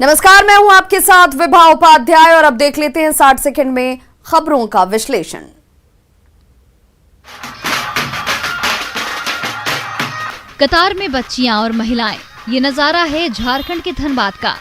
नमस्कार, मैं हूं आपके साथ विभा उपाध्याय और अब देख लेते हैं 60 सेकंड में खबरों का विश्लेषण। कतार में बच्चियां और महिलाएं, ये नजारा है झारखंड के धनबाद का,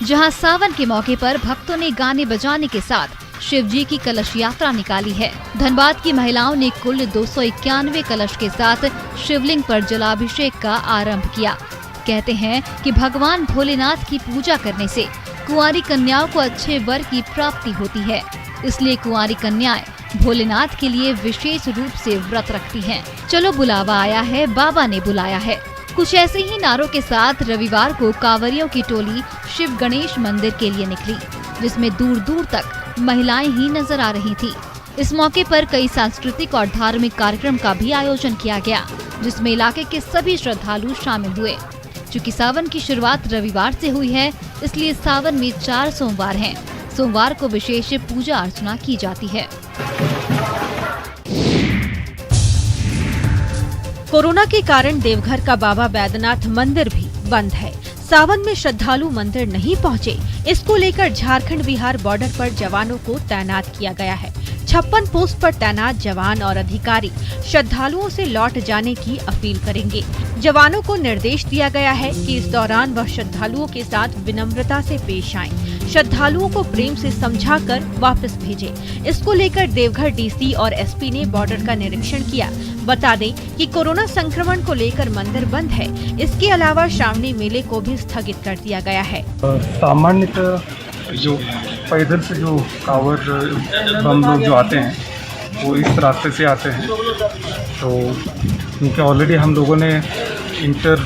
जहां सावन के मौके पर भक्तों ने गाने बजाने के साथ शिव जी की कलश यात्रा निकाली है। धनबाद की महिलाओं ने कुल 291 कलश के साथ शिवलिंग पर जलाभिषेक का आरंभ किया। कहते हैं कि भगवान भोलेनाथ की पूजा करने से कुंवारी कन्याओं को अच्छे वर की प्राप्ति होती है, इसलिए कुंवारी कन्याएं भोलेनाथ के लिए विशेष रूप से व्रत रखती हैं। चलो बुलावा आया है, बाबा ने बुलाया है, कुछ ऐसे ही नारों के साथ रविवार को कांवरियों की टोली शिव गणेश मंदिर के लिए निकली, जिसमें दूर दूर तक महिलाएं ही नजर आ रही थी। इस मौके पर कई सांस्कृतिक और धार्मिक कार्यक्रम का भी आयोजन किया गया, जिसमें इलाके के सभी श्रद्धालु शामिल हुए। चूँकि सावन की शुरुआत रविवार से हुई है, इसलिए सावन में 4 सोमवार हैं। सोमवार को विशेष पूजा अर्चना की जाती है। कोरोना के कारण देवघर का बाबा बैद्यनाथ मंदिर भी बंद है। सावन में श्रद्धालु मंदिर नहीं पहुंचे, इसको लेकर झारखंड बिहार बॉर्डर पर जवानों को तैनात किया गया है। 56 पोस्ट पर तैनात जवान और अधिकारी श्रद्धालुओं से लौट जाने की अपील करेंगे। जवानों को निर्देश दिया गया है कि इस दौरान वह श्रद्धालुओं के साथ विनम्रता से पेश आएं, श्रद्धालुओं को प्रेम से समझाकर वापस भेजें। इसको लेकर देवघर डीसी और एसपी ने बॉर्डर का निरीक्षण किया। बता दें कि कोरोना संक्रमण को लेकर मंदिर बंद है। इसके अलावा श्रावणी मेले को भी स्थगित कर दिया गया है। सामान्यतः जो पैदल से जो कांवड़ बम लोग जो आते हैं वो इस रास्ते से आते हैं, तो उनके ऑलरेडी हम लोगों ने इंटर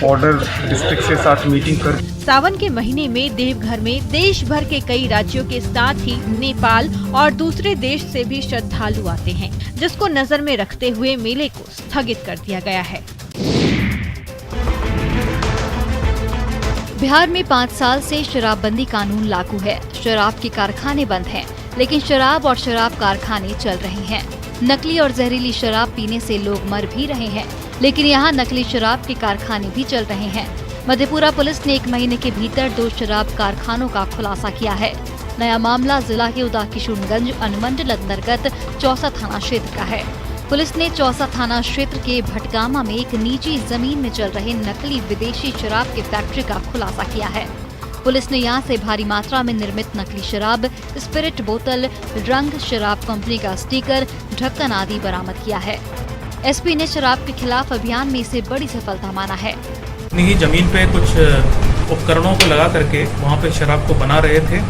बॉर्डर डिस्ट्रिक्ट के साथ मीटिंग कर। सावन के महीने में देवघर में देश भर के कई राज्यों के साथ ही नेपाल और दूसरे देश से भी श्रद्धालु आते हैं, जिसको नजर में रखते हुए मेले को स्थगित कर दिया गया है। बिहार में 5 साल से शराबबंदी कानून लागू है। शराब के कारखाने बंद हैं, लेकिन शराब और शराब कारखाने चल रहे हैं। नकली और जहरीली शराब पीने से लोग मर भी रहे हैं, लेकिन यहाँ नकली शराब के कारखाने भी चल रहे हैं। मधेपुरा पुलिस ने 1 महीने के भीतर 2 शराब कारखानों का खुलासा किया है। नया मामला जिला के उदाकिशुनगंज अनुमंडल अंतर्गत चौसा थाना क्षेत्र का है। पुलिस ने चौसा थाना क्षेत्र के भटगामा में एक निजी जमीन में चल रहे नकली विदेशी शराब के फैक्ट्री का खुलासा किया है। पुलिस ने यहां से भारी मात्रा में निर्मित नकली शराब, स्पिरिट बोतल, रंग, शराब कंपनी का स्टिकर, ढक्कन आदि बरामद किया है। एसपी ने शराब के खिलाफ अभियान में इसे बड़ी सफलता माना है। अपनी ही जमीन पे कुछ उपकरणों को लगा करके वहाँ पे शराब को बना रहे थे,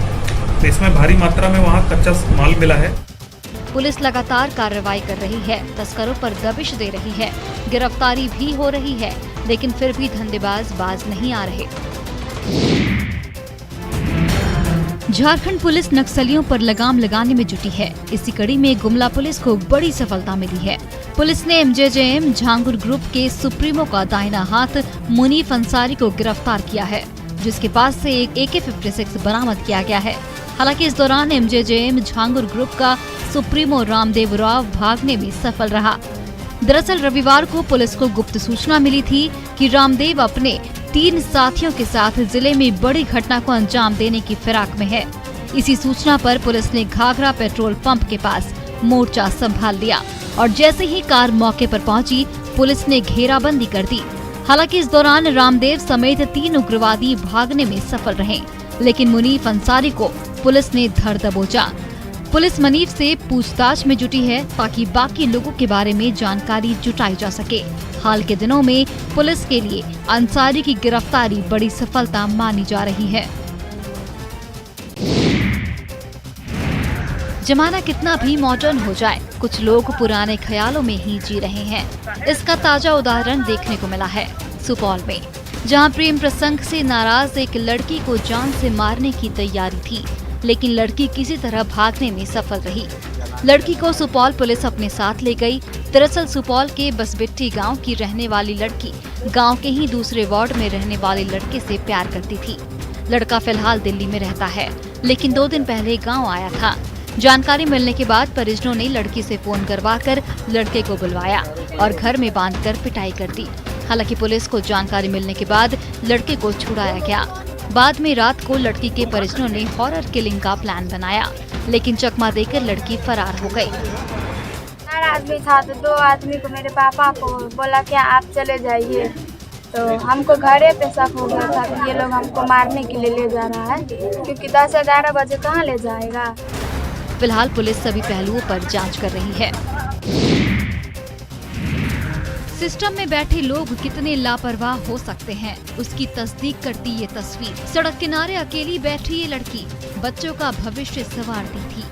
तो इसमें भारी मात्रा में वहाँ कच्चा माल मिला है। पुलिस लगातार कार्रवाई कर रही है, तस्करों पर दबिश दे रही है, गिरफ्तारी भी हो रही है, लेकिन फिर भी धंधेबाज बाज नहीं आ रहे। झारखंड पुलिस नक्सलियों पर लगाम लगाने में जुटी है। इसी कड़ी में गुमला पुलिस को बड़ी सफलता मिली है। पुलिस ने एमजेजेएम झांगुर ग्रुप के सुप्रीमो का दाहिना हाथ मुनीफ अंसारी को गिरफ्तार किया है, जिसके पास से एक AK-56 बरामद किया गया है। हालांकि इस दौरान एमजेजेएम झांगुर ग्रुप का सुप्रीमो रामदेव राव भागने में सफल रहा। दरअसल रविवार को पुलिस को गुप्त सूचना मिली थी कि रामदेव अपने 3 साथियों के साथ जिले में बड़ी घटना को अंजाम देने की फिराक में है। इसी सूचना पर पुलिस ने घाघरा पेट्रोल पंप के पास मोर्चा संभाल लिया और जैसे ही कार मौके पर पहुंची, पुलिस ने घेराबंदी कर दी। हालांकि इस दौरान रामदेव समेत 3 उग्रवादी भागने में सफल रहे, लेकिन मुनीफ अंसारी को पुलिस ने धर दबोचा। पुलिस मुनीफ से पूछताछ में जुटी है ताकि बाकी लोगों के बारे में जानकारी जुटाई जा सके। हाल के दिनों में पुलिस के लिए अंसारी की गिरफ्तारी बड़ी सफलता मानी जा रही है। जमाना कितना भी मॉडर्न हो जाए, कुछ लोग पुराने ख्यालों में ही जी रहे हैं। इसका ताजा उदाहरण देखने को मिला है सुपौल में, जहां प्रेम प्रसंग से नाराज एक लड़की को जान से मारने की तैयारी थी, लेकिन लड़की किसी तरह भागने में सफल रही। लड़की को सुपौल पुलिस अपने साथ ले गई। दरअसल सुपौल के बसबिट्टी गांव की रहने वाली लड़की गांव के ही दूसरे वार्ड में रहने वाले लड़के से प्यार करती थी। लड़का फिलहाल दिल्ली में रहता है, लेकिन 2 दिन पहले गांव आया था। जानकारी मिलने के बाद परिजनों ने लड़की से फोन करवाकर लड़के को बुलवाया और घर में बांधकर पिटाई कर दी। हालांकि पुलिस को जानकारी मिलने के बाद लड़के को छुड़ाया गया। बाद में रात को लड़की के परिजनों ने हॉरर किलिंग का प्लान बनाया, लेकिन चकमा देकर लड़की फरार हो गई। 4 आदमी था तो 2 आदमी को मेरे पापा को बोला कि आप चले जाइए, तो हमको घरे पे शक हो गया था कि ये लोग हमको मारने के लिए ले जा रहा है, क्योंकि 10-11 बजे कहाँ ले जाएगा। फिलहाल पुलिस सभी पहलुओं पर जांच कर रही है। सिस्टम में बैठे लोग कितने लापरवाह हो सकते हैं, उसकी तस्दीक करती ये तस्वीर। सड़क किनारे अकेली बैठी ये लड़की बच्चों का भविष्य संवारती थी,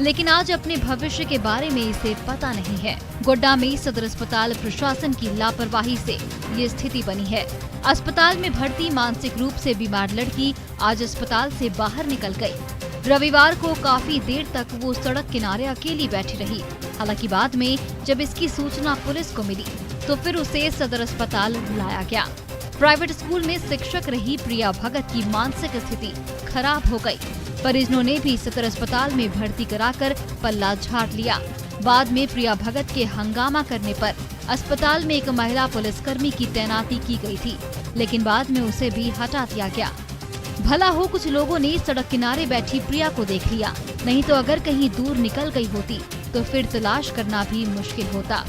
लेकिन आज अपने भविष्य के बारे में इसे पता नहीं है। गोड्डा में सदर अस्पताल प्रशासन की लापरवाही से ये स्थिति बनी है। अस्पताल में भर्ती मानसिक रूप से बीमार लड़की आज अस्पताल से बाहर निकल गई। रविवार को काफी देर तक वो सड़क किनारे अकेली बैठी रही। हालांकि बाद में जब इसकी सूचना पुलिस को मिली तो फिर उसे सदर अस्पताल बुलाया गया। प्राइवेट स्कूल में शिक्षक रही प्रिया भगत की मानसिक स्थिति खराब हो गई। परिजनों ने भी सदर अस्पताल में भर्ती कराकर पल्ला झाड़ लिया। बाद में प्रिया भगत के हंगामा करने पर अस्पताल में एक महिला पुलिसकर्मी की तैनाती की गई थी, लेकिन बाद में उसे भी हटा दिया गया। भला हो कुछ लोगों ने सड़क किनारे बैठी प्रिया को देख लिया, नहीं तो अगर कहीं दूर निकल गई होती तो फिर तलाश करना भी मुश्किल होता।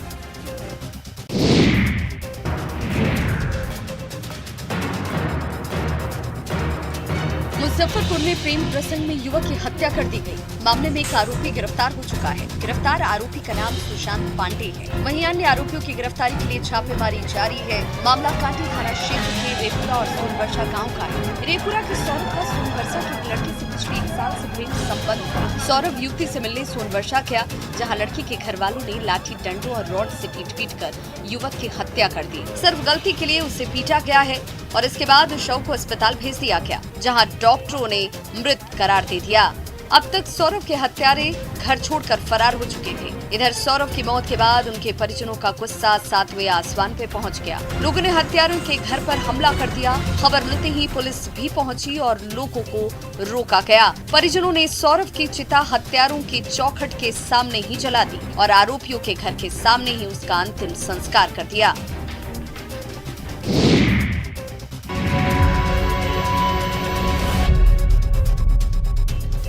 मुजफ्फरपुर में प्रेम प्रसंग में युवक की हत्या कर दी गई। मामले में एक आरोपी गिरफ्तार हो चुका है। गिरफ्तार आरोपी का नाम सुशांत पांडे है। वहीं अन्य आरोपियों की गिरफ्तारी के लिए छापेमारी जारी है। मामला कांटी थाना क्षेत्र के रेपुरा और सोनवर्षा गांव का है। रेपुरा के सौरभ का सोनवर्षा की एक लड़की से पिछले 1 साल से प्रेम संबंध था। सौरभ युवती से मिलने सोनवर्षा गया, जहाँ लड़की के घर वालों ने लाठी डंडों और रॉड से पीट कर युवक की हत्या कर दी। सिर्फ गलती के लिए उसे पीटा गया है और इसके बाद शव को अस्पताल भेज दिया गया, जहां डॉक्टरों ने मृत करार दे दिया। अब तक सौरभ के हत्यारे घर छोड़कर फरार हो चुके थे। इधर सौरभ की मौत के बाद उनके परिजनों का गुस्सा 7वें आसमान पे पहुंच गया। लोगों ने हत्यारों के घर पर हमला कर दिया। खबर मिलते ही पुलिस भी पहुंची और लोगों को रोका गया। परिजनों ने सौरभ की चिता हत्यारों की चौखट के सामने ही जला दी और आरोपियों के घर के सामने ही उसका अंतिम संस्कार कर दिया।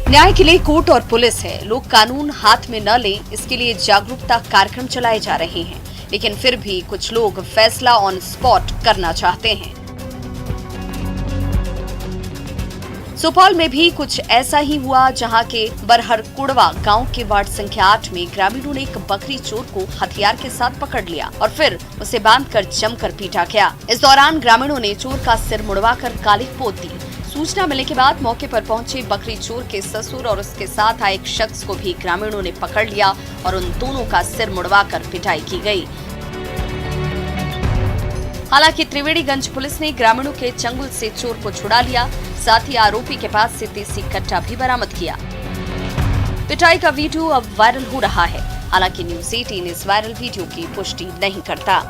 न्याय के लिए कोर्ट और पुलिस है। लोग कानून हाथ में न लें, इसके लिए जागरूकता कार्यक्रम चलाए जा रहे हैं, लेकिन फिर भी कुछ लोग फैसला ऑन स्पॉट करना चाहते हैं। सुपौल में भी कुछ ऐसा ही हुआ, जहां के बरहरकुड़वा गांव के वार्ड संख्या 8 में ग्रामीणों ने एक बकरी चोर को हथियार के साथ पकड़ लिया और फिर उसे बांधकर जमकर पीटा गया। इस दौरान ग्रामीणों ने चोर का सिर मुड़वाकर कालिख पोत दी। सूचना मिलने के बाद मौके पर पहुंचे बकरी चोर के ससुर और उसके साथ आए एक शख्स को भी ग्रामीणों ने पकड़ लिया और उन दोनों का सिर मुड़वाकर पिटाई की गई। हालांकि त्रिवेणीगंज पुलिस ने ग्रामीणों के चंगुल से चोर को छुड़ा लिया, साथ ही आरोपी के पास से देसी कट्टा भी बरामद किया। पिटाई का वीडियो अब वायरल हो रहा है। हालांकि न्यूज़ 18 इस वायरल वीडियो की पुष्टि नहीं करता।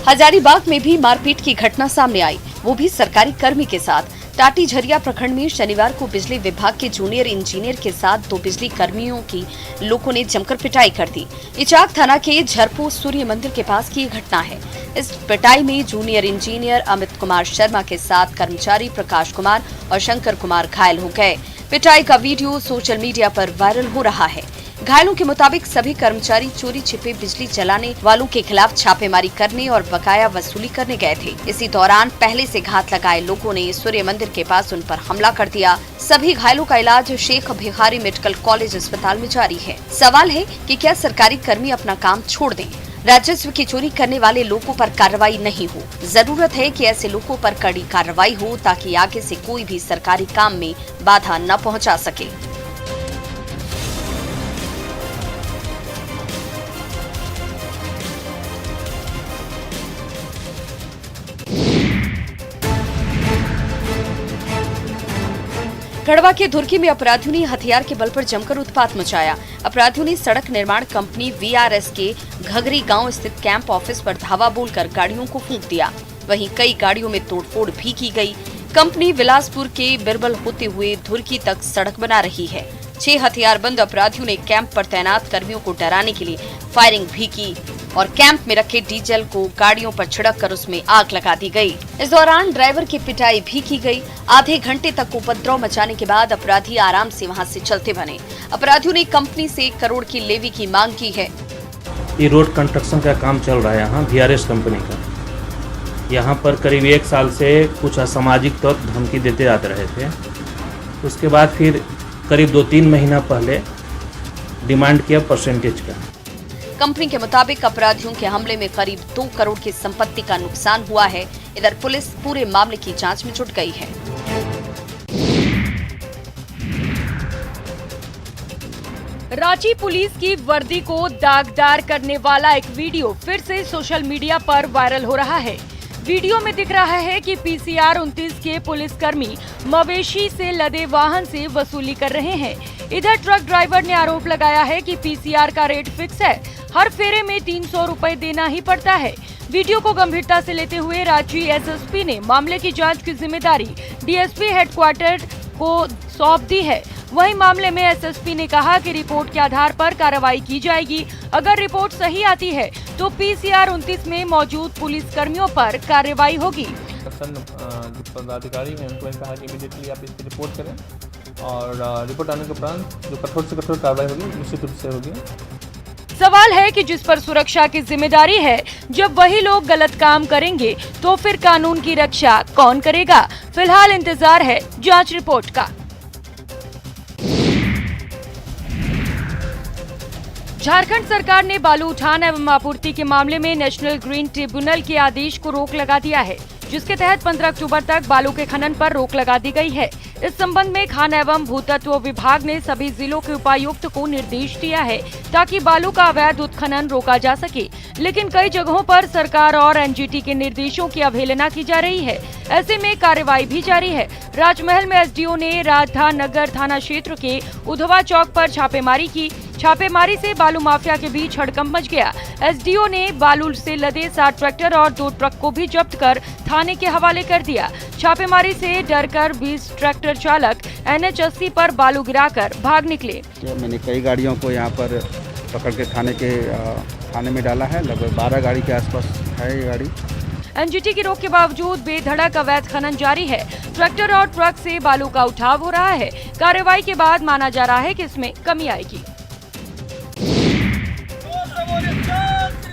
हजारीबाग में भी मारपीट की घटना सामने आई, वो भी सरकारी कर्मी के साथ। टाटी झरिया प्रखंड में शनिवार को बिजली विभाग के जूनियर इंजीनियर के साथ 2 बिजली कर्मियों की लोगों ने जमकर पिटाई कर दी। इचाक थाना के झरपो सूर्य मंदिर के पास की घटना है। इस पिटाई में जूनियर इंजीनियर अमित कुमार शर्मा के साथ कर्मचारी प्रकाश कुमार और शंकर कुमार घायल हो गए। पिटाई का वीडियो सोशल मीडिया पर वायरल हो रहा है। घायलों के मुताबिक सभी कर्मचारी चोरी छिपे बिजली जलाने वालों के खिलाफ छापेमारी करने और बकाया वसूली करने गए थे। इसी दौरान पहले से घात लगाए लोगों ने सूर्य मंदिर के पास उन पर हमला कर दिया। सभी घायलों का इलाज शेख भिखारी मेडिकल कॉलेज अस्पताल में जारी है। सवाल है कि क्या सरकारी कर्मी अपना काम छोड़ दें? राजस्व की चोरी करने वाले लोगों पर कार्रवाई नहीं हो। जरूरत है कि ऐसे लोगों पर कड़ी कार्रवाई हो, ताकि आगे से कोई भी सरकारी काम में बाधा न पहुंचा सके। गढ़वा के धुर्की में अपराधियों ने हथियार के बल पर जमकर उत्पात मचाया। अपराधियों ने सड़क निर्माण कंपनी VRS के घगरी गांव स्थित कैंप ऑफिस पर धावा बोलकर गाड़ियों को फूंक दिया। वहीं कई गाड़ियों में तोड़फोड़ भी की गई। कंपनी बिलासपुर के बिरबल होते हुए धुर्की तक सड़क बना रही है। 6 हथियारबंद अपराधियों ने कैंप पर तैनात कर्मियों को डराने के लिए फायरिंग भी की और कैंप में रखे डीजल को गाड़ियों पर छिड़क कर उसमें आग लगा दी गई। इस दौरान ड्राइवर की पिटाई भी की गई। आधे घंटे तक उपद्रव मचाने के बाद अपराधी आराम से वहां से चलते बने। अपराधियों ने कंपनी से 1 करोड़ की लेवी की मांग की है। ये रोड कंस्ट्रक्शन का काम चल रहा है यहाँ VRS कंपनी का। यहाँ पर करीब 1 साल से कुछ असामाजिक तत्व धमकी देते आते रहे थे। उसके बाद फिर करीब 2-3 महीना पहले डिमांड किया परसेंटेज का। कंपनी के मुताबिक अपराधियों के हमले में करीब 2 करोड़ की संपत्ति का नुकसान हुआ है। इधर पुलिस पूरे मामले की जांच में जुट गई है। रांची पुलिस की वर्दी को दागदार करने वाला एक वीडियो फिर से सोशल मीडिया पर वायरल हो रहा है। वीडियो में दिख रहा है कि PCR 29 के पुलिसकर्मी मवेशी से लदे वाहन से वसूली कर रहे हैं। इधर ट्रक ड्राइवर ने आरोप लगाया है कि PCR का रेट फिक्स है, हर फेरे में 300 रुपए देना ही पड़ता है। वीडियो को गंभीरता से लेते हुए रांची SSP ने मामले की जांच की जिम्मेदारी DSP हेडक्वार्टर को सौंप दी है। वहीं मामले में SSP ने कहा कि रिपोर्ट के आधार पर कार्रवाई की जाएगी। अगर रिपोर्ट सही आती है तो PCR 29 में मौजूद पुलिस कर्मियों पर कार्रवाई होगी। जो पदाधिकारी हैं उनको कहा कि इमीडिएटली आप इस पर रिपोर्ट करें और रिपोर्ट आने के उपरांत जो कठोर से कठोर कार्रवाई होगी निश्चित रूप से होगी। सवाल है कि जिस पर सुरक्षा की जिम्मेदारी है, जब वही लोग गलत काम करेंगे तो फिर कानून की रक्षा कौन करेगा? फिलहाल इंतजार है जांच रिपोर्ट का। झारखंड सरकार ने बालू उठान एवं आपूर्ति के मामले में नेशनल ग्रीन ट्रिब्यूनल के आदेश को रोक लगा दिया है, जिसके तहत 15 अक्टूबर तक बालू के खनन पर रोक लगा दी गई है। इस संबंध में खान एवं भूतत्व विभाग ने सभी जिलों के उपायुक्त को निर्देश दिया है ताकि बालू का अवैध उत्खनन रोका जा सके। लेकिन कई जगहों पर सरकार और NGT के निर्देशों की अवहेलना की जा रही है। ऐसे में कार्रवाई भी जारी है। राजमहल में SDO ने राधानगर थाना क्षेत्र के उधवा चौक पर छापेमारी की। छापेमारी से बालू माफिया के बीच हड़कंप मच गया। SDO ने बालू से लदे 7 ट्रैक्टर और 2 ट्रक को भी जब्त कर थाने के हवाले कर दिया। छापेमारी से डरकर 20 ट्रैक्टर चालक NH 80 पर बालू गिराकर भाग निकले। मैंने कई गाड़ियों को यहाँ पर पकड़ के थाने में डाला है। लगभग 12 गाड़ी के आसपास है ये गाड़ी। NGT की रोक के बावजूद बेधड़क अवैध खनन जारी है। ट्रैक्टर और ट्रक से बालू का उठाव हो रहा है। कार्रवाई के बाद माना जा रहा है कि इसमें कमी आएगी।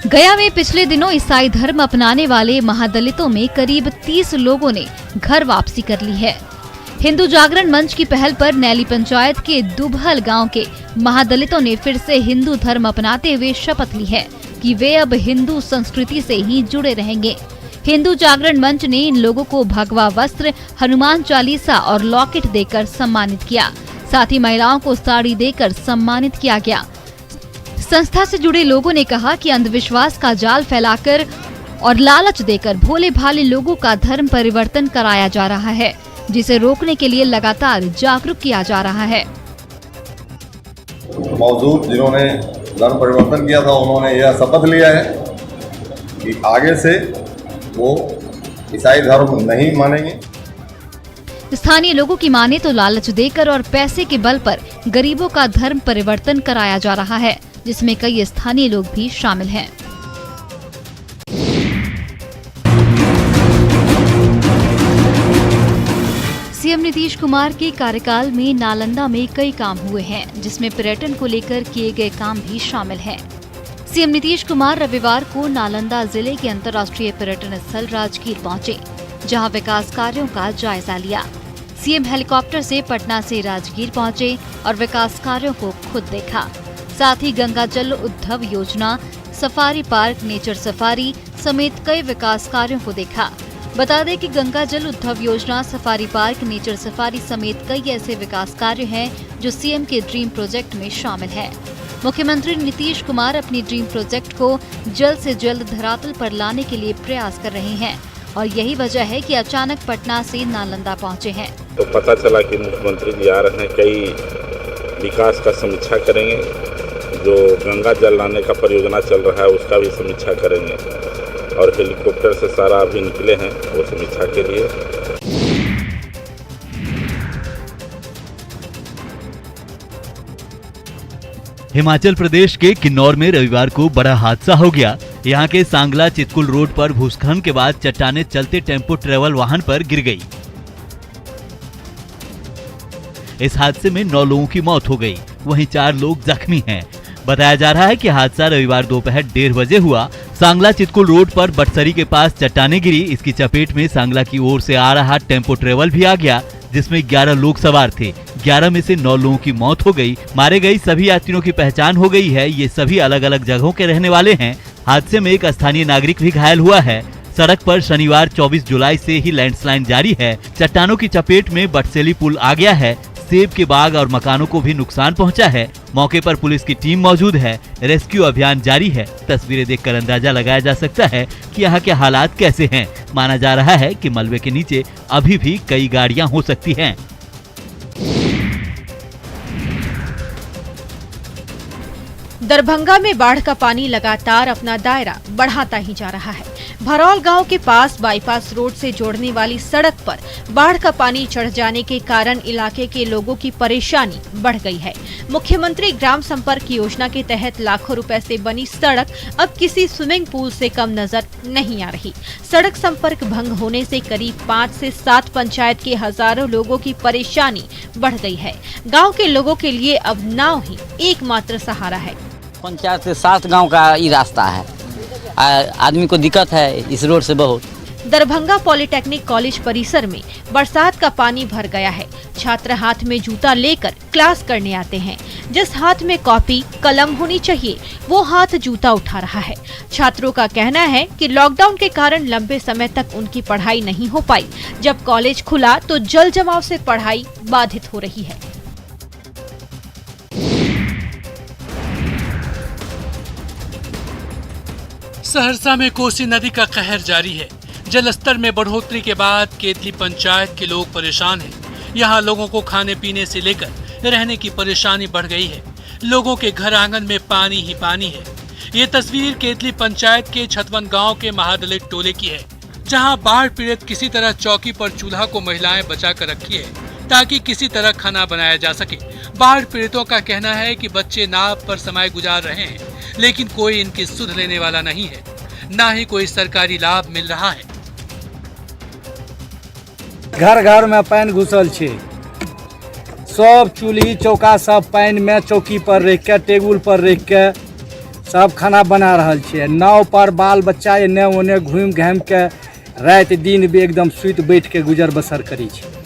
गया में पिछले दिनों ईसाई धर्म अपनाने वाले महादलितों में करीब 30 लोगों ने घर वापसी कर ली है। हिंदू जागरण मंच की पहल पर नैली पंचायत के दुबहल गांव के महादलितों ने फिर से हिंदू धर्म अपनाते हुए शपथ ली है कि वे अब हिंदू संस्कृति से ही जुड़े रहेंगे। हिंदू जागरण मंच ने इन लोगों को भगवा वस्त्र, हनुमान चालीसा और लॉकेट देकर सम्मानित किया। साथ ही महिलाओं को साड़ी देकर सम्मानित किया गया। संस्था से जुड़े लोगों ने कहा कि अंधविश्वास का जाल फैलाकर और लालच देकर भोले भाले लोगों का धर्म परिवर्तन कराया जा रहा है, जिसे रोकने के लिए लगातार जागरूक किया जा रहा है। मौजूद जिन्होंने धर्म परिवर्तन किया था उन्होंने यह शपथ लिया है कि आगे से वो ईसाई धर्म नहीं मानेंगे। स्थानीय लोगों की माने तो लालच देकर और पैसे के बल पर गरीबों का धर्म परिवर्तन कराया जा रहा है, जिसमें कई स्थानीय लोग भी शामिल हैं। सीएम नीतीश कुमार के कार्यकाल में नालंदा में कई काम हुए हैं, जिसमें पर्यटन को लेकर किए गए काम भी शामिल हैं। सीएम नीतीश कुमार रविवार को नालंदा जिले के अंतर्राष्ट्रीय पर्यटन स्थल राजगीर पहुंचे, जहां विकास कार्यों का जायजा लिया। सीएम हेलीकॉप्टर से पटना से राजगीर पहुंचे और विकास कार्यों को खुद देखा। साथ ही गंगा जल उद्धव योजना, सफारी पार्क, नेचर सफारी समेत कई विकास कार्यों को देखा। बता दें कि गंगा जल उद्धव योजना, सफारी पार्क, नेचर सफारी समेत कई ऐसे विकास कार्य हैं जो सीएम के ड्रीम प्रोजेक्ट में शामिल है। मुख्यमंत्री नीतीश कुमार अपनी ड्रीम प्रोजेक्ट को जल्द से जल्द धरातल पर लाने के लिए प्रयास कर रहे हैं और यही वजह है कि अचानक पटना से नालंदा पहुंचे हैं। तो पता चला कि मुख्यमंत्री जी आ रहे हैं, कई विकास का समीक्षा करेंगे, जो गंगा जल लाने का परियोजना चल रहा है उसका भी समीक्षा करेंगे और हेलीकॉप्टर से सारा अभी निकले हैं वो समीक्षा के लिए। हिमाचल प्रदेश के किन्नौर में रविवार को बड़ा हादसा हो गया। यहाँ के सांगला चितकुल रोड पर भूस्खलन के बाद चट्टानें चलते टेम्पो ट्रेवल वाहन पर गिर गई। इस हादसे में 9 लोगों की मौत हो गई, वहीं 4 लोग जख्मी हैं। बताया जा रहा है कि हादसा रविवार दोपहर 1:30 बजे हुआ। सांगला चितकुल रोड पर बटसरी के पास चट्टानें गिरी। इसकी चपेट में सांगला की ओर से आ रहा टेम्पो ट्रेवल भी आ गया, जिसमें 11 लोग सवार थे। 11 में से 9 लोगों की मौत हो गई। मारे गए सभी यात्रियों की पहचान हो गई है। ये सभी अलग अलग जगहों के रहने वाले हैं। हादसे में एक स्थानीय नागरिक भी घायल हुआ है। सड़क पर शनिवार 24 जुलाई से ही लैंडस्लाइड जारी है। चट्टानों की चपेट में बटसेली पुल आ गया है। सेब के बाग और मकानों को भी नुकसान पहुंचा है। मौके पर पुलिस की टीम मौजूद है। रेस्क्यू अभियान जारी है। तस्वीरें देखकर अंदाजा लगाया जा सकता है कि यहाँ के हालात कैसे हैं। माना जा रहा है कि मलबे के नीचे अभी भी कई गाड़ियां हो सकती हैं। दरभंगा में बाढ़ का पानी लगातार अपना दायरा बढ़ाता ही जा रहा है। भरौल गांव के पास बाईपास रोड से जोड़ने वाली सड़क पर बाढ़ का पानी चढ़ जाने के कारण इलाके के लोगों की परेशानी बढ़ गई है। मुख्यमंत्री ग्राम संपर्क योजना के तहत लाखों रुपए से बनी सड़क अब किसी स्विमिंग पूल से कम नजर नहीं आ रही। सड़क संपर्क भंग होने से करीब 5 से 7 पंचायत के हजारों लोगों की परेशानी बढ़ गई है। गाँव के लोगों के लिए अब नाव ही एकमात्र सहारा है। पंचायत से 7 गांव का ये रास्ता है। आदमी को दिक्कत है इस रोड से बहुत। दरभंगा पॉलिटेक्निक कॉलेज परिसर में बरसात का पानी भर गया है। छात्र हाथ में जूता लेकर क्लास करने आते हैं। जिस हाथ में कॉपी कलम होनी चाहिए वो हाथ जूता उठा रहा है। छात्रों का कहना है कि लॉकडाउन के कारण लंबे समय तक उनकी पढ़ाई नहीं हो पाई। जब कॉलेज खुला तो जल जमाव से पढ़ाई बाधित हो रही है। सहरसा में कोसी नदी का कहर जारी है। जलस्तर में बढ़ोतरी के बाद केतली पंचायत के लोग परेशान हैं। यहाँ लोगों को खाने पीने से लेकर रहने की परेशानी बढ़ गई है। लोगों के घर आंगन में पानी ही पानी है। ये तस्वीर केतली पंचायत के छतवन गांव के महादलित टोले की है, जहां बाढ़ पीड़ित किसी तरह चौकी पर चूल्हा को महिलाएं बचा कर रखी है ताकि किसी तरह खाना बनाया जा सके। बाढ़ पीड़ितों का कहना है कि बच्चे नाव पर समय गुजार रहे हैं, लेकिन कोई इनकी सुध लेने वाला नहीं है, ना ही कोई सरकारी लाभ मिल रहा है। घर घर में पानी घुसल छे। सब चूल्ही चौका सब पानी में चौकी पर रख के टेबुल पर रख के सब खाना बना रहल छे। नाव पर बाल बच्चा एने ओने घूम घाम के रात दिन भी एकदम सुत बैठ के गुजर बसर करी छे।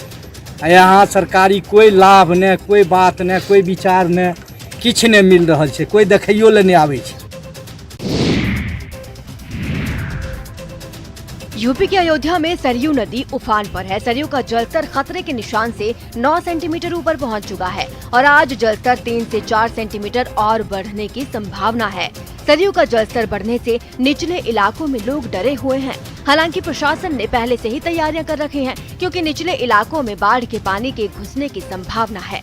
यहाँ सरकारी कोई लाभ ने, कोई बात ने, कोई विचार ने, किछ ने मिल रहा है। कोई देखियो ले नहीं आवे छे। यूपी के अयोध्या में सरयू नदी उफान पर है। सरयू का जलस्तर खतरे के निशान से 9 सेंटीमीटर ऊपर पहुंच चुका है और आज जलस्तर 3 से 4 सेंटीमीटर और बढ़ने की संभावना है। सरयू का जलस्तर बढ़ने से निचले इलाकों में लोग डरे हुए हैं। हालांकि प्रशासन ने पहले से ही तैयारियां कर रखी हैं, क्योंकि निचले इलाकों में बाढ़ के पानी के घुसने की संभावना है।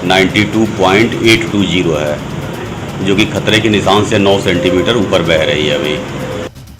92.820 है, जो कि खतरे के निशान से 9 सेंटीमीटर ऊपर बह रही है। अभी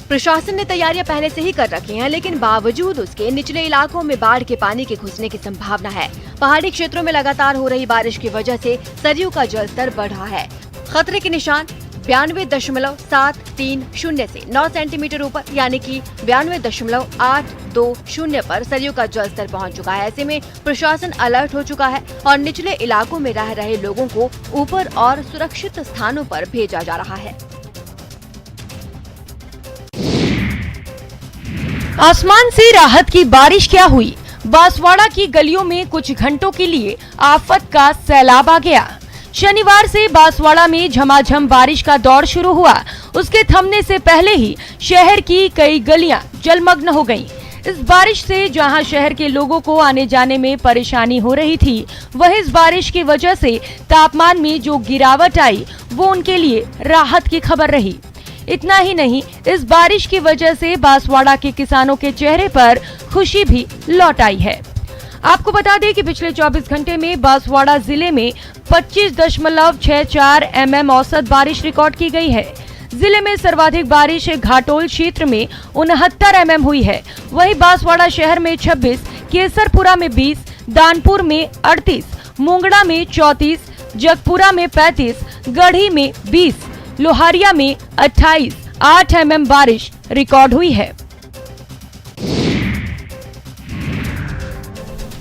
प्रशासन ने तैयारियां पहले से ही कर रखी हैं, लेकिन बावजूद उसके निचले इलाकों में बाढ़ के पानी के घुसने की संभावना है। पहाड़ी क्षेत्रों में लगातार हो रही बारिश की वजह से सरयू का जलस्तर बढ़ा है। खतरे के निशान 92.730 से 9 सेंटीमीटर ऊपर यानी कि 92.820 पर सरयू का जलस्तर पहुंच चुका है। ऐसे में प्रशासन अलर्ट हो चुका है और निचले इलाकों में रह रहे लोगों को ऊपर और सुरक्षित स्थानों पर भेजा जा रहा है। आसमान से राहत की बारिश क्या हुई? बांसवाड़ा की गलियों में कुछ घंटों के लिए आफत का सैलाब आ गया। शनिवार से बांसवाड़ा में झमाझम बारिश का दौर शुरू हुआ। उसके थमने से पहले ही शहर की कई गलियां जलमग्न हो गईं। इस बारिश से जहां शहर के लोगों को आने जाने में परेशानी हो रही थी, वहीं इस बारिश की वजह से तापमान में जो गिरावट आई वो उनके लिए राहत की खबर रही। इतना ही नहीं, इस बारिश की वजह से बांसवाड़ा के किसानों के चेहरे पर खुशी भी लौट आई है। आपको बता दें कि पिछले 24 घंटे में बांसवाड़ा जिले में 25.64 mm औसत बारिश रिकॉर्ड की गई है। जिले में सर्वाधिक बारिश घाटोल क्षेत्र में 69 mm हुई है। वहीं बांसवाड़ा शहर में 26, केसरपुरा में 20, दानपुर में 38, मोंगड़ा में 34, जगपुरा में 35, गढ़ी में 20, लोहारिया में 28, 8 mm बारिश रिकॉर्ड हुई है।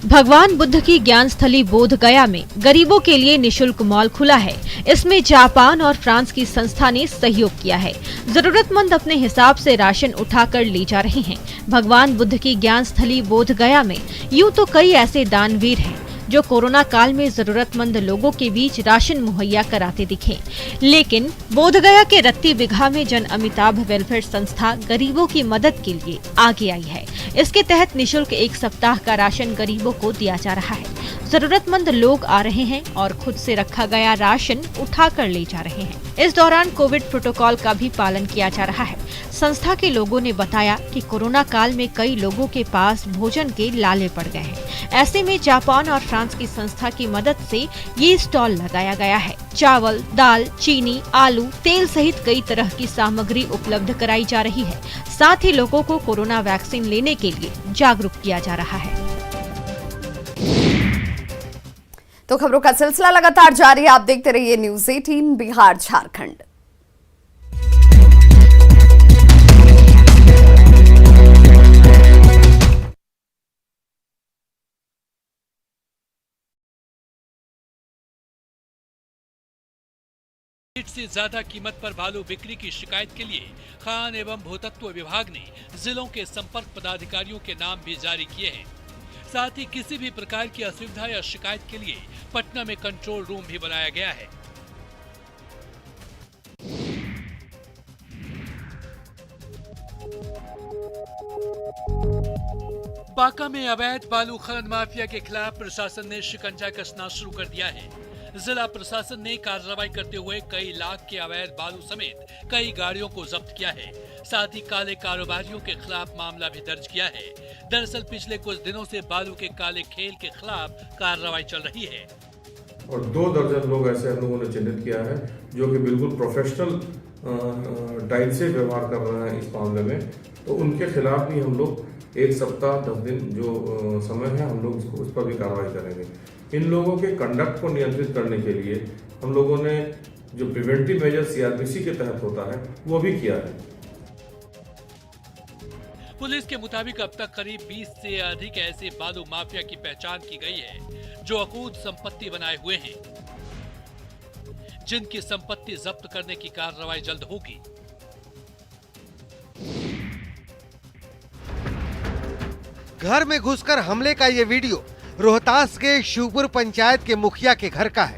भगवान बुद्ध की ज्ञान स्थली बोध गया में गरीबों के लिए निशुल्क मॉल खुला है। इसमें जापान और फ्रांस की संस्था ने सहयोग किया है। जरूरतमंद अपने हिसाब से राशन उठाकर ले जा रहे हैं। भगवान बुद्ध की ज्ञान स्थली बोध गया में यूं तो कई ऐसे दानवीर हैं जो कोरोना काल में जरूरतमंद लोगों के बीच राशन मुहैया कराते दिखे, लेकिन बोधगया के रत्ती बिघा में जन अमिताभ वेलफेयर संस्था गरीबों की मदद के लिए आगे आई है। इसके तहत निशुल्क 1 सप्ताह का राशन गरीबों को दिया जा रहा है। जरूरतमंद लोग आ रहे हैं और खुद से रखा गया राशन उठाकर ले जा रहे हैं। इस दौरान कोविड प्रोटोकॉल का भी पालन किया जा रहा है। संस्था के लोगों ने बताया कि कोरोना काल में कई लोगों के पास भोजन के लाले पड़ गए हैं। ऐसे में जापान और फ्रांस की संस्था की मदद से ये स्टॉल लगाया गया है। चावल, दाल, चीनी, आलू, तेल सहित कई तरह की सामग्री उपलब्ध कराई जा रही है। साथ ही लोगों को कोरोना वैक्सीन लेने के लिए जागरूक किया जा रहा है। तो खबरों का सिलसिला लगातार जारी है। आप देखते रहिए न्यूज़ 18 बिहार झारखंड। से ज्यादा कीमत पर बालू बिक्री की शिकायत के लिए खान एवं भूतत्व विभाग ने जिलों के संपर्क पदाधिकारियों के नाम भी जारी किए हैं। साथ ही किसी भी प्रकार की असुविधा या शिकायत के लिए पटना में कंट्रोल रूम भी बनाया गया है। बांका में अवैध बालू खनन माफिया के खिलाफ प्रशासन ने शिकंजा कसना शुरू कर दिया है। जिला प्रशासन ने कार्रवाई करते हुए कई लाख के अवैध बालू समेत कई गाड़ियों को जब्त किया है। साथ ही काले कारोबारियों के खिलाफ मामला भी दर्ज किया है। दरअसल पिछले कुछ दिनों से बालू के काले खेल के खिलाफ कार्रवाई चल रही है और 2 दर्जन लोग ऐसे हम लोगों ने चिन्हित किया है जो कि बिल्कुल प्रोफेशनल डाइट से व्यवहार कर रहे हैं इस मामले में। तो उनके खिलाफ भी हम लोग 1 सप्ताह 10 दिन जो समय है हम लोग उस पर भी कार्रवाई करेंगे। इन लोगों के कंडक्ट को नियंत्रित करने के लिए हम लोगों ने जो प्रिवेंटिव मेजर सीआरपीसी के तहत होता है वो भी किया है। पुलिस के मुताबिक अब तक करीब 20 से अधिक ऐसे बालू माफिया की पहचान की गई है जो अकूत संपत्ति बनाए हुए हैं, जिनकी संपत्ति जब्त करने की कार्रवाई जल्द होगी। घर में घुसकर हमले का ये वीडियो रोहतास के शिवपुर पंचायत के मुखिया के घर का है,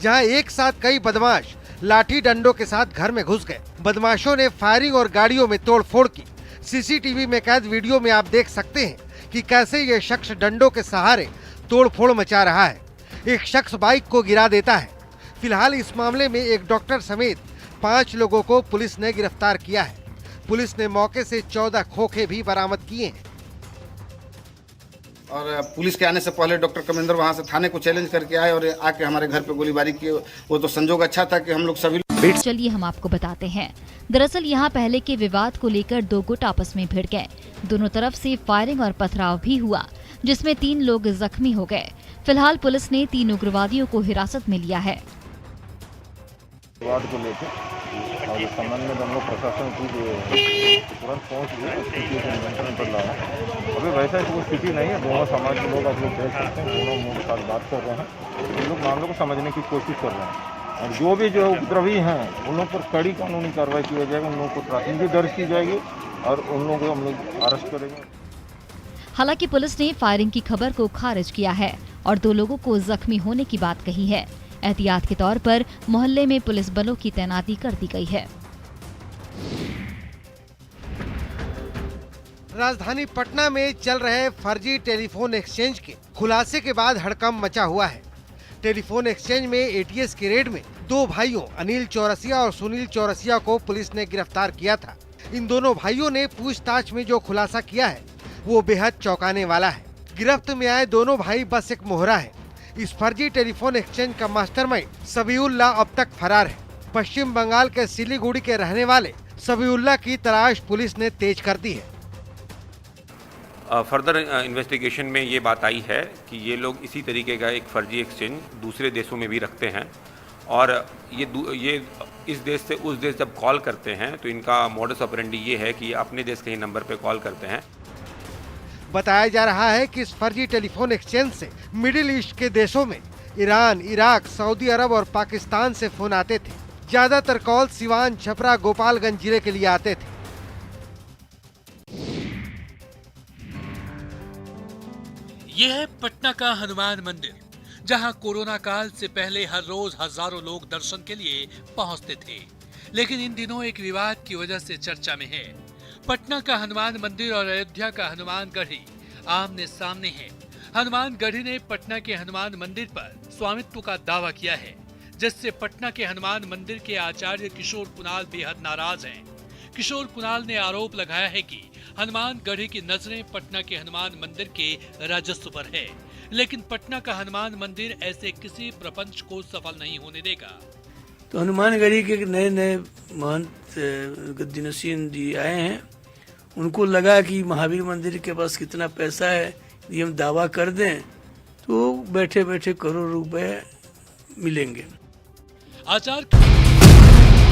जहां एक साथ कई बदमाश लाठी डंडों के साथ घर में घुस गए। बदमाशों ने फायरिंग और गाड़ियों में तोड़फोड़ की। सीसीटीवी में कैद वीडियो में आप देख सकते हैं कि कैसे ये शख्स डंडों के सहारे तोड़फोड़ मचा रहा है। एक शख्स बाइक को गिरा देता है। फिलहाल इस मामले में एक डॉक्टर समेत 5 लोगों को पुलिस ने गिरफ्तार किया है। पुलिस ने मौके से 14 खोखे भी बरामद किए हैं। और पुलिस के आने से पहले डॉक्टर कमेंद्र वहां से थाने को चैलेंज करके आए और आके हमारे घर पे गोलीबारी की। वो तो संजोग अच्छा था कि हम लोग सभी। चलिए हम आपको बताते हैं। दरअसल यहाँ पहले के विवाद को लेकर 2 गुट आपस में भिड़ गए। दोनों तरफ से फायरिंग और पथराव भी हुआ, जिसमें 3 लोग जख्मी हो गए। फिलहाल पुलिस ने 3 उग्रवादियों को हिरासत में लिया है। विवाद को लेकर और इस संबंध में हम लोग प्रशासन की तुरंत पहुँच गए, स्थिति को नियंत्रण पर लाया। अभी वैसा कोई स्थिति नहीं है। दोनों समाज के लोग आप लोग देख सकते हैं, दोनों मुँह के साथ बात कर रहे हैं। हम लोग मामलों को समझने की कोशिश कर रहे हैं और जो भी जो उपद्रवी हैं उन लोगों पर कड़ी कानूनी कार्रवाई की जाएगी। उन लोगों को प्राथमिकी दर्ज की जाएगी और उन लोगों को हम लोग अरेस्ट करेंगे। हालांकि पुलिस ने फायरिंग की खबर को खारिज किया है और 2 लोगों को जख्मी होने की बात कही है। एहतियात के तौर पर मोहल्ले में पुलिस बलों की तैनाती कर दी गई है। राजधानी पटना में चल रहे फर्जी टेलीफोन एक्सचेंज के खुलासे के बाद हड़कंप मचा हुआ है। टेलीफोन एक्सचेंज में एटीएस के रेड में 2 भाइयों अनिल चौरसिया और सुनील चौरसिया को पुलिस ने गिरफ्तार किया था। इन दोनों भाइयों ने पूछताछ में जो खुलासा किया है वो बेहद चौंकाने वाला है। गिरफ्त में आए दोनों भाई बस एक मोहरा है। इस फर्जी टेलीफोन एक्सचेंज का मास्टरमाइंड सबीउल्लाह अब तक फरार है। पश्चिम बंगाल के सिलीगुड़ी के रहने वाले सबीउल्लाह की तलाश पुलिस ने तेज कर दी है। फर्दर इन्वेस्टिगेशन में ये बात आई है कि ये लोग इसी तरीके का एक फर्जी एक्सचेंज दूसरे देशों में भी रखते हैं और ये इस देश से उस देश जब कॉल करते हैं तो इनका मॉडस ऑपरेंडी ये है कि अपने देश के ही नंबर पे कॉल करते हैं। बताया जा रहा है कि इस फर्जी टेलीफोन एक्सचेंज से मिडिल ईस्ट के देशों में ईरान, इराक, सऊदी अरब और पाकिस्तान से फोन आते थे। ज्यादातर कॉल सिवान, छपरा, गोपालगंज जिले के लिए आते थे। यह है पटना का हनुमान मंदिर, जहां कोरोना काल से पहले हर रोज हजारों लोग दर्शन के लिए पहुंचते थे, लेकिन इन दिनों एक विवाद की वजह से चर्चा में है। पटना का हनुमान मंदिर और अयोध्या का हनुमान गढ़ी आमने सामने है। हनुमान गढ़ी ने पटना के हनुमान मंदिर पर स्वामित्व का दावा किया है, जिससे पटना के हनुमान मंदिर के आचार्य किशोर कुणाल बेहद नाराज हैं। किशोर कुणाल ने आरोप लगाया है कि हनुमान गढ़ी की नजरें पटना के हनुमान मंदिर के राजस्व पर है, लेकिन पटना का हनुमान मंदिर ऐसे किसी प्रपंच को सफल नहीं होने देगा। तो हनुमान गढ़ी के नए महंत गद्दी नसीन जी आए हैं, उनको लगा कि महावीर मंदिर के पास कितना पैसा है, यदि हम दावा कर दें तो बैठे बैठे करोड़ रुपए मिलेंगे। आचार्य